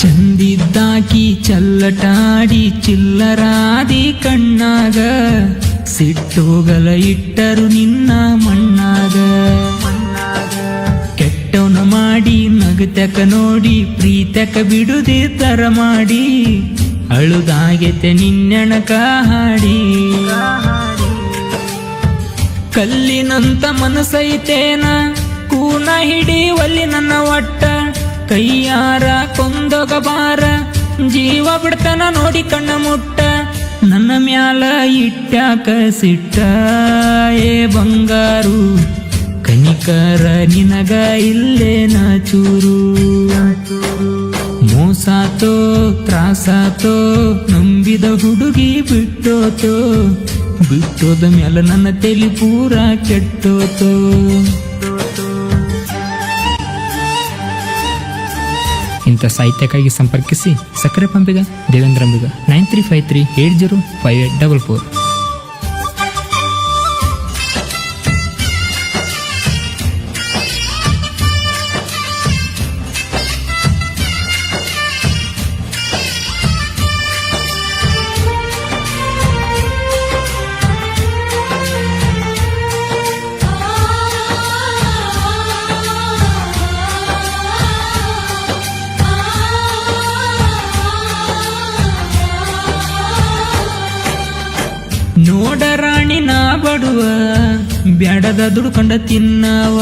ಚಂದಿದ್ದಾಕಿ ಚಲ್ಲಟಾಡಿ ಚಿಲ್ಲರಾದಿ ಕಣ್ಣಾಗ ಸಿಟ್ಟೋಗಲ ಇಟ್ಟರು ನಿನ್ನ ಮಣ್ಣಾಗ ಕೆಟ್ಟವನ ಮಾಡಿ ನಗತಕ ನೋಡಿ ಪ್ರೀತಕ ಬಿಡುದಿದ್ದರ ಮಾಡಿ ಅಳುದಾಗೆತೆ ನಿನ್ನಣಕ ಹಾಡಿ ಕಲ್ಲಿನಂತ ಮನಸೈತೇನ ಕೂನ ಹಿಡಿವಲ್ಲಿ ನನ್ನ ಒಟ್ಟ ಕೈಯಾರ ಕೊಂದೊಗಬಾರ ಜೀವ ಬಿಡ್ತನ ನೋಡಿ ಕಣ್ಣ ಮುಟ್ಟ ನನ್ನ ಮ್ಯಾಲ ಇಟ್ಟಾಕ ಸಿಟ್ಟ ಏ ಬಂಗಾರು ಕನಿಕರ ನಿನಗ ಇಲ್ಲೇನ ಚೂರು ಮೋಸಾತೋ ತ್ರಾಸಾತೋ ನಂಬಿದ ಹುಡುಗಿ ಬಿಟ್ಟೋತೋ ಬಿಟ್ಟೋದ ಮ್ಯಾಲ ನನ್ನ ತಲೆ ಪೂರ ಕೆಟ್ಟೋತೋ ಇಂಥ ಸಾಹಿತ್ಯಕ್ಕಾಗಿ ಸಂಪರ್ಕಿಸಿ ಸಕ್ಕರೆ ಪಂಪಿಗ ದೇವೇಂದ್ರಂಬಿಗ 9353805844. ನೋಡ ರಾಣಿ ನಾ ಬಡುವ ಬ್ಯಾಡದ ದುಡ್ಕೊಂಡ ತಿನ್ನವ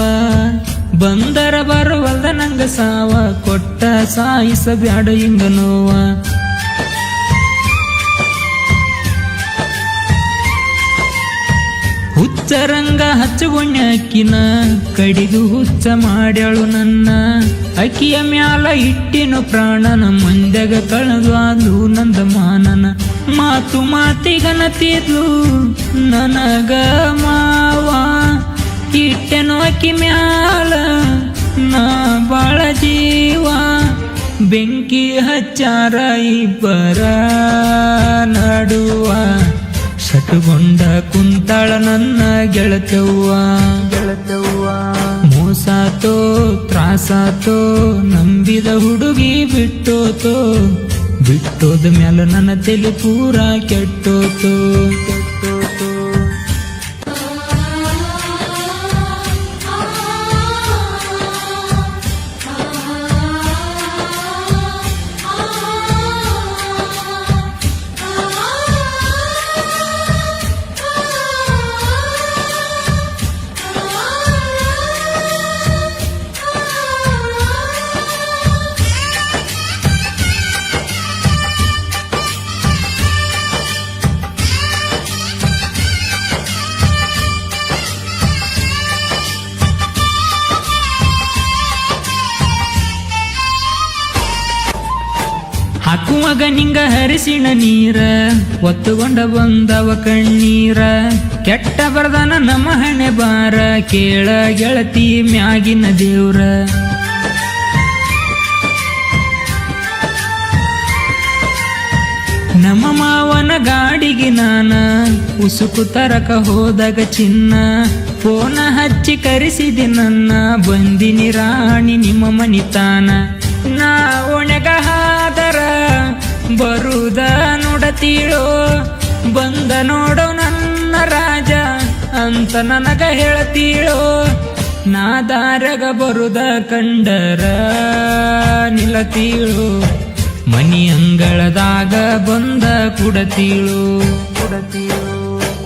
ಬಂದರ ಬರುವಲ್ದ ನಂಗ ಸಾವ ಕೊಟ್ಟ ಸಾಯಿಸ ಬ್ಯಾಡ ಹಿಂಗ ನೋವ ಹುಚ್ಚರಂಗ ಹಚ್ಚಗೊಂಡ ಅಕ್ಕಿನ ಕಡಿದು ಹುಚ್ಚ ಮಾಡ್ಯಾಳು ನನ್ನ ಅಕ್ಕಿಯ ಮ್ಯಾಲ ಇಟ್ಟಿನ ಪ್ರಾಣನ ಮಂದ್ಯಾಗ ಕಳೆದು ಆದ್ಲು ನಂದ ಮಾನನ ಮಾತು ಮಾತಿಗನತಿದ್ಲು ನನಗ ಮಾವ ಇಟ್ಟೆನು ಅಕ್ಕಿ ಮ್ಯಾಲ ನಾ ಬಾಳ ಜೀವ ಬೆಂಕಿ ಹಚ್ಚಾರ ಇಬ್ಬರ ನಡುವ ಶಟುಗೊಂಡ ಕುಂತಾಳ ನನ್ನ ಗೆಳತವ್ವ ಮೋಸಾತೋ ತ್ರಾಸಾತೋ ನಂಬಿದ ಹುಡುಗಿ ಬಿಟ್ಟೋತೋ ಬಿಟ್ಟೋದ ಮ್ಯಾಲ ನನ್ನ ತಲೆ ಪೂರ ಕೆಟ್ಟೋತೋ ಹಾಕುವಾಗ ನಿಂಗ ಹರಿಸಿಣ ನೀರ ಒತ್ತುಗೊಂಡ ಬಂದವ ಕಣ್ಣೀರ ಕೆಟ್ಟ ಬರ್ದನ ನಮ್ಮ ಹಣೆ ಬಾರ ಕೇಳ ಗೆಳತಿ ಮ್ಯಾಗಿನ ದೇವ್ರ ನಮ್ಮ ಮಾವನ ಗಾಡಿಗೆ ನಾನ ಉಸುಕು ತರಕ ಹೋದಾಗ ಚಿನ್ನ ಫೋನ ಹಚ್ಚಿ ಕರೆಸಿದೆ ನನ್ನ ಬಂದಿನಿ ರಾಣಿ ನಿಮ್ಮ ಮನಿತಾನ ನಾ ಒಣಗ ಹಾದರ ಬರುದ ನೋಡತೀಳೋ ಬಂದ ನೋಡೋ ನನ್ನ ರಾಜ ಅಂತ ನನಗ ಹೇಳ್ತೀಳೋ ನಾ ದಾರಗ ಬರುದ ಕಂಡರ ನಿಲತೀಳೋ ಮನಿ ಅಂಗಳದಾಗ ಬಂದ ಕುಡತೀಳೋ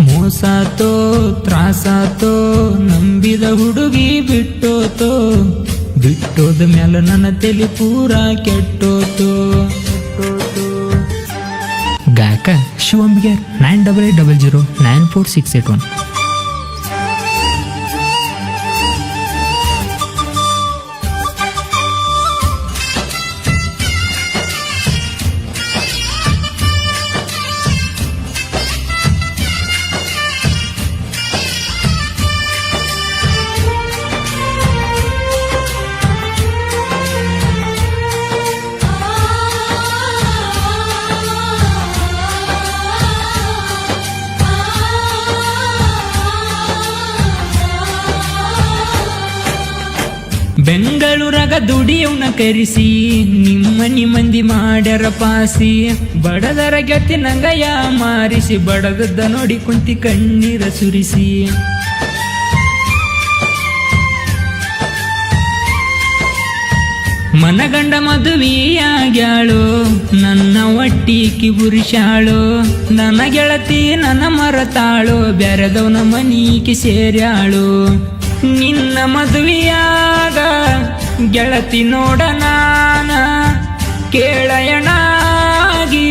ಮೋಸಾತೋ ತ್ರಾಸಾತೋ ನಂಬಿದ ಹುಡುಗಿ ಬಿಟ್ಟೋತೋ ಬಿಟ್ಟೋದ ಮ್ಯಾಲ ನನ್ನ ತಲೆ ಪೂರ ಕೆಟ್ಟೋತೋ ಗಾಯಕ ಶಿವಂಬಿಗೆ 9880944681. ಹೊಲದಾಗ ದುಡಿಯವನ ಕರೆಸಿ ನಿಮ್ಮನಿ ಮಂದಿ ಮಾಡ್ಯಾರ ಪಾಸಿ ಬಡದರ ಗೆತ್ತಿ ನಂಗಯ್ಯ ಮಾರಿಸಿ ಬಡದದ್ದ ನೋಡಿ ಕುಂತಿ ಕಣ್ಣೀರ ಸುರಿಸಿ ಮನಗಂಡ ಮದುವೆಯಾಗ್ಯಾಳು ನನ್ನ ಒಟ್ಟಿಕಿ ಬುರಿಶಾಳು ನನ್ನ ಗೆಳತಿ ನನ್ನ ಮರತಾಳು ಬ್ಯಾರೆದವನ ಮನೀಕಿ ಸೇರ್ಯಾಳು ನಿನ್ನ ಮದುವೆಯಾಗ ಗೆಳತಿ ನೋಡ ನಾನ ಕೇಳಯಣಾಗಿ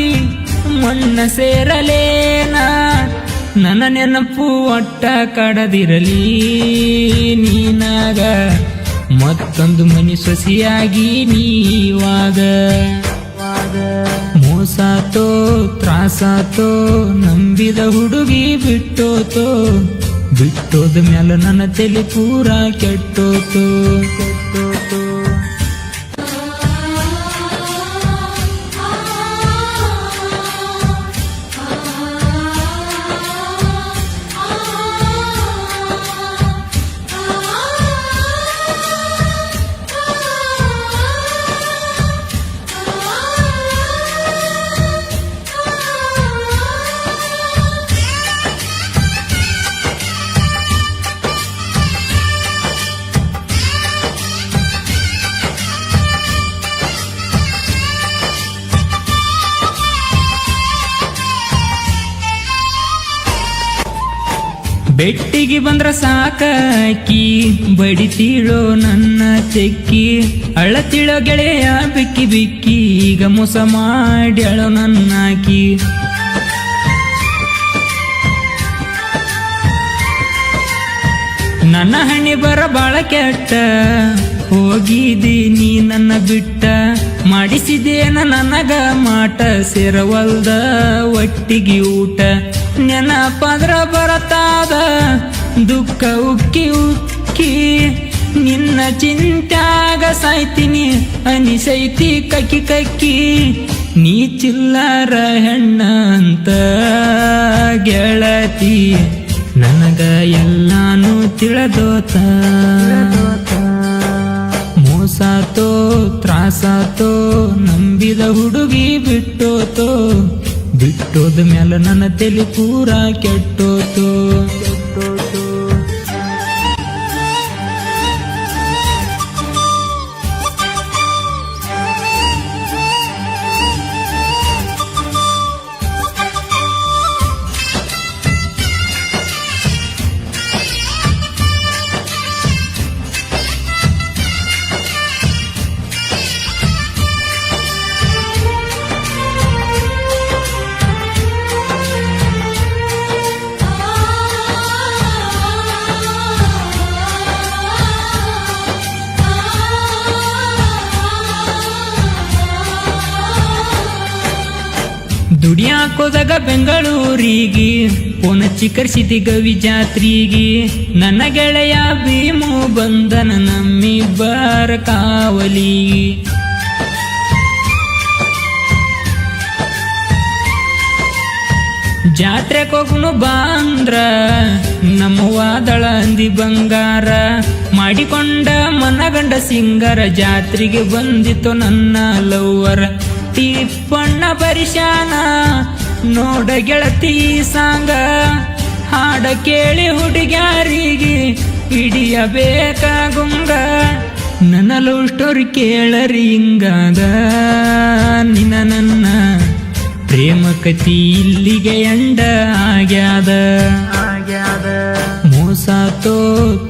ಮಣ್ಣ ಸೇರಲೇನ ನನ್ನ ನೆನಪು ಒಟ್ಟ ಕಡದಿರಲಿ ನೀನಾಗ ಮತ್ತೊಂದು ಮನಿ ಸೊಸಿಯಾಗಿ ನೀವಾಗ ಮೋಸಾತೋ ತ್ರಾಸಾತೋ ನಂಬಿದ ಹುಡುಗಿ ಬಿಟ್ಟೋತೋ ಬಿಟ್ಟೋದ ಮ್ಯಾಲ ನನ್ನ ತಲೆ ಪೂರ ಕೆಟ್ಟೋತೋ ಬೆಟ್ಟಿಗೆ ಬಂದ್ರ ಸಾಕಾಕಿ ಬಡಿತೀಳೋ ನನ್ನ ತೆಕ್ಕಿ ಅಳತಿಳೋ ಗೆಳೆಯ ಬಿಕ್ಕಿ ಬಿಕ್ಕಿ ಈಗ ಮೋಸ ಮಾಡ್ಯಾಳೋ ನನ್ನಾಕಿ ನನ್ನ ಹಣಿ ಬರ ಬಾಳ ಕೆಟ್ಟ ಹೋಗಿದ್ದೀನಿ ನನ್ನ ಬಿಟ್ಟ ಮಾಡಿಸಿದೇನ ನನಗ ಮಾಟ ಸೇರವಲ್ದ ಒಟ್ಟಿಗೆ ಊಟ ನೆನಪಂದ್ರ ಬರತಾದ ದುಃಖ ಉಕ್ಕಿ ಉಕ್ಕಿ ನಿನ್ನ ಚಿಂತ್ಯಾಗ ಸಾಯ್ತೀನಿ ಅನಿಸೈತಿ ಕಕ್ಕಿ ಕಕ್ಕಿ ನೀ ಚಿಲ್ಲರ ಹೆಣ್ಣ ಅಂತ ಗೆಳತಿ ನನಗ ಎಲ್ಲಾನು ತಿಳಿದೋತ ಮೋಸಾತೋ ತ್ರಾಸಾತೋ ನಂಬಿದ ಹುಡುಗಿ ಬಿಟ್ಟೋತೋ ಬಿಟ್ಟೋದ ಮ್ಯಾಲ ನನ್ನ ತಲೆ ಪೂರ ಕೆಟ್ಟೋತೋ ದುಡಿಯಾಕೋದಾಗ ಬೆಂಗಳೂರಿಗೆ ಪೋನ ಚಿಕರ್ಸಿದಿ ಗವಿ ಜಾತ್ರಿಗೆ ನನ್ನ ಗೆಳೆಯ ಭೀಮು ಬಂದನ ನಮ್ಮಿಬ್ಬರ ಕಾವಲಿ ಜಾತ್ರೆಗೆ ಹೋಗುನು ಬಾಂದ್ರ ನಮ್ಮವಾದಳ ಅಂದಿ ಬಂಗಾರ ಮಾಡಿಕೊಂಡ ಮನಗಂಡ ಸಿಂಗಾರ ಜಾತ್ರೆಗೆ ಬಂದಿತ್ತು ನನ್ನ ಲವ್ವರ ಟಿಪ್ಪಣ್ಣ ಪರಿಶಾನ ನೋಡ ಗೆಳತಿ ಸಾಂಗ ಹಾಡ ಕೇಳಿ ಹುಡುಗ್ಯಾರಿಗೆ ಹಿಡಿಯಬೇಕಾಗುಂಗ ನನ್ನ ಲವ್ ಸ್ಟೋರಿ ಕೇಳರಿ ಹಿಂಗಾದ ನಿನ್ನ ನನ್ನ ಪ್ರೇಮ ಕತಿ ಇಲ್ಲಿಗೆ ಎಂಡ ಆಗ್ಯಾದ ಮೋಸಾತೋ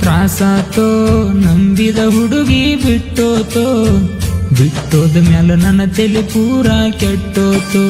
ತ್ರಾಸಾತೋ ನಂಬಿದ ಹುಡುಗಿ ಬಿಟ್ಟೋತೋ ಬಿಟ್ಟೋದ ಮ್ಯಾಲ ನನ್ನ ತಲೆ ಪೂರ ಕೆಟ್ಟೋತೋ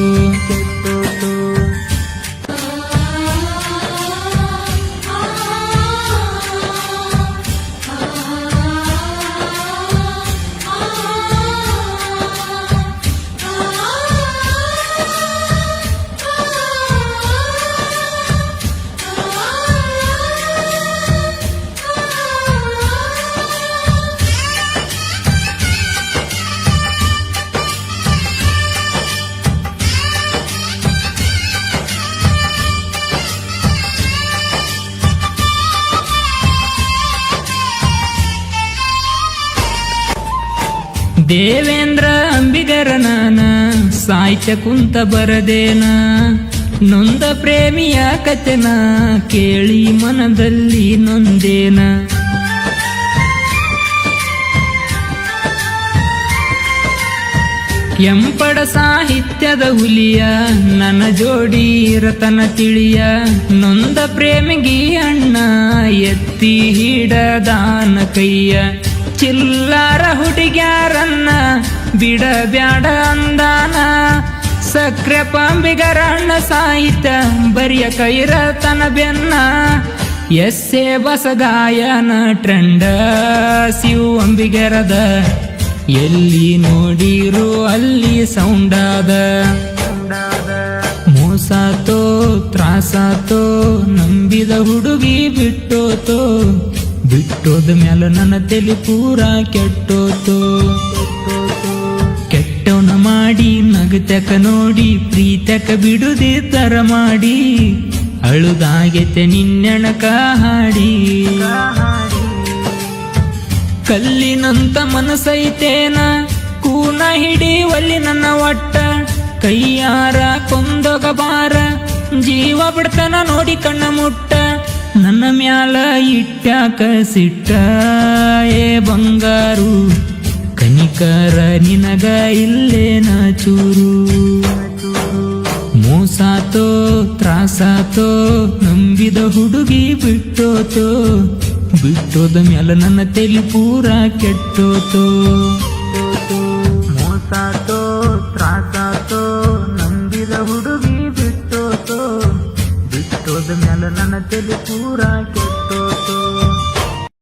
ದೇವೇಂದ್ರ ಅಂಬಿಗರ ನಾನ ಸಾಹಿತ್ಯ ಕುಂತ ಬರದೇನ ನೊಂದ ಪ್ರೇಮಿಯ ಕತೆನ ಕೇಳಿ ಮನದಲ್ಲಿ ನೊಂದೇನ ಎಂಪಡ ಸಾಹಿತ್ಯದ ಹುಲಿಯ ನನ್ನ ಜೋಡಿ ರತನ ತಿಳಿಯ ನೊಂದ ಪ್ರೇಮಿಗಿ ಅಣ್ಣ ಎತ್ತಿ ಹಿಡದಾನ ಕೈಯ ಚಿಲ್ಲಾರ ಹುಡುಗ್ಯಾರನ್ನ ಬಿಡಬ್ಯಾಡ ಅಂದಾನ ಸಕ್ರೆ ಪಾಂಬಿಗರ ಅಣ್ಣ ಸಾಹಿತ್ಯ ಬರಿಯ ಕೈರತನ ಬೆನ್ನ ಎಸ್ಸೆ ಬಸಗಾಯನ ಟ್ರೆಂಡ ಶಿವ ಅಂಬಿಗರದ ಎಲ್ಲಿ ನೋಡಿರೋ ಅಲ್ಲಿ ಸೌಂಡಾದ ಮೋಸಾತೋ ತ್ರಾಸಾತೋ ನಂಬಿದ ಹುಡುಗಿ ಬಿಟ್ಟೋತೋ ಬಿಟ್ಟೋದ ಮ್ಯಾಲ ನನ್ನ ತಲೆ ಪೂರ ಕೆಟ್ಟೋತೋ ಕೆಟ್ಟವನ ಮಾಡಿ ನಗತಕ ನೋಡಿ ಪ್ರೀತಕ ಬಿಡುದಿದ್ದರ ಮಾಡಿ ಅಳುದಾಗೆತೆ ನಿನ್ನೆಣಕ ಹಾಡಿ ಕಲ್ಲಿನಂತ ಮನಸೈತೇನ ಕೂನ ಹಿಡಿವಲ್ಲಿ ನನ್ನ ಒಟ್ಟ ಕೈಯಾರ ಕೊಂದೊಗಬಾರ ಜೀವ ಬಿಡ್ತನ ನೋಡಿ ಕಣ್ಣ ಮುಟ್ಟ ನನ್ನ ಮ್ಯಾಲ ಇಟ್ಟಾಕ ಸಿಟ್ಟ ಏ ಬಂಗಾರು ಕನಿಕರ ನಿನಗ ಇಲ್ಲೇನ ಚೂರು ಮೋಸಾತೋ ತ್ರಾಸಾತೋ ನಂಬಿದ ಹುಡುಗಿ ಬಿಟ್ಟೋತೋ ಬಿಟ್ಟೋದ ಮ್ಯಾಲ ನನ್ನ ತಲೆ ಪೂರ ಕೆಟ್ಟೋತೋ ಮೋಸಾತೋ ತ್ರಾಸಾತೋ ನಂಬಿದ ಹುಡುಗಿ ಬಿಟ್ಟೋತೋ ಬಿಟ್ಟೋದ ಮ್ಯಾಲ ನನ್ನ ತಲೆ ಪೂರ ಕೆಟ್ಟೋತೋ